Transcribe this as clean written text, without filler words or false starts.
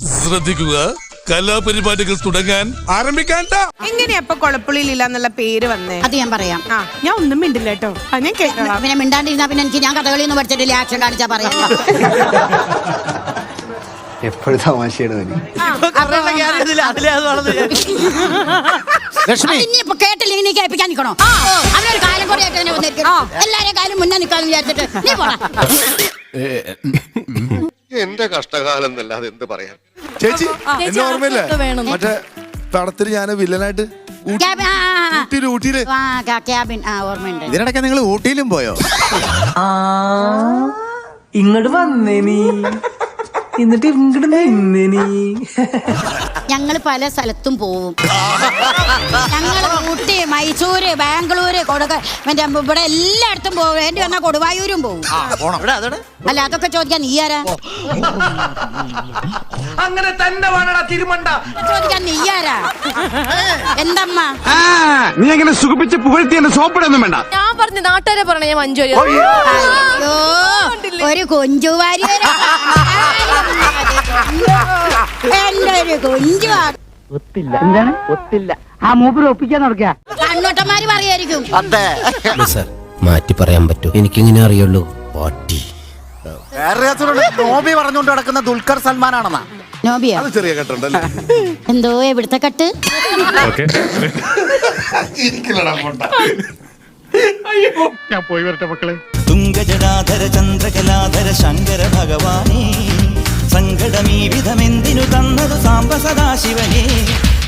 ശ്രദ്ധിക്കുക, കലാപരിപാടികൾ തുടങ്ങാൻ ആരംഭിക്കാൻ. എങ്ങനെയപ്പൊ കൊളപ്പുള്ളിയില്ല എന്നുള്ള പേര് വന്നേ? അത് ഞാൻ പറയാം. ഞാൻ ഒന്നും മിണ്ടില്ല കേട്ടോ. ഞാൻ കേൾക്കാം. പിന്നെ മിണ്ടാണ്ടിരുന്നാ പിന്നെ എനിക്ക് ഞാൻ കഥകളിയൊന്നും പഠിച്ചിട്ടില്ല. ആക്ഷൻ കാണിച്ചാ പറയാം. എപ്പോഴും തമാശയാണ് ഇനിയിപ്പൊ കേട്ടില്ലെങ്കിൽ നീ കേൾപ്പിക്കാൻ നിൽക്കണോ? അവനൊരു കാലം കൂടെ ആയിട്ട് തന്നെ വന്നിരിക്കണം. എല്ലാരെയും കാലം മുന്നേ നിൽക്കാന്ന് വിചാരിച്ചിട്ട് നീ പോടാ. എന്റെ കഷ്ടകാലം എന്നല്ലാതെ എന്ത് പറയാൻ. ചേച്ചി എന്നെ ഓർമ്മയില്ലേ മറ്റേ പടത്തിന് ഞാൻ വില്ലനായിട്ട് ഊട്ടിയില് ക്യാബിൻ ഓർമ്മയുണ്ട്. ഇതിനിടയ്ക്ക് നിങ്ങൾ ഊട്ടിയിലും പോയോ? ഇങ്ങോട്ട് വന്നേ നീ, എന്നിട്ട് ഇങ്ങോട്ട് നിന്നേ നീ. ഞങ്ങള് പല സ്ഥലത്തും പോവും. ഞങ്ങള് ഊട്ടി, മൈസൂര്, ബാംഗ്ലൂര്, മറ്റേ ഇവിടെ എല്ലായിടത്തും പോകും. വേണ്ടി വന്നാൽ കൊടുവായൂരും പോകും. അല്ല അതൊക്കെ ചോദിക്കാൻ നീ ആരാ? അങ്ങനെ തന്നെ വേണടാ തിരുമണ്ട. ചോദിക്കാൻ നീ ആരാ? എന്തമ്മ നീ എങ്ങനെ സുഖിപ്പിച്ച് പുകഴ്ത്തി എന്റെ സോപ്പിടൊന്നും വേണ്ട. ഞാൻ പറഞ്ഞു നാട്ടുകാരെ പറഞ്ഞ ഞാൻ മഞ്ജു. അയ്യോ ഒരു കൊഞ്ചുവാരി എന്റെ ഒരു കൊഞ്ചു. ഒത്തില്ല. എന്താണ് ഒത്തില്ല? ആ മൂപ്പര് ഒപ്പിക്കാൻ നടക്കുക. കണ്ണോട്ടന്മാര് പറയായിരിക്കും. മാറ്റി പറയാൻ പറ്റൂ, എനിക്കിങ്ങനെ അറിയുള്ളൂ. പാട്ടി നോബി പറഞ്ഞുകൊണ്ട് നടക്കുന്ന ദുൽഖർ സൽമാൻ ആണെന്നാ. നോബിയോ? ചെറിയ കെട്ടുണ്ടല്ലേ? എന്തോ എവിടുത്തെ കട്ട്? ഞാൻ പോയി വരട്ടെ മക്കളെ. തുംഗജടാധര ചന്ദ്രകലാധര ശങ്കര ഭഗവാനേ, സങ്കടമീ വിധമെന്തിനു തന്നതു സാംബ സദാശിവനേ.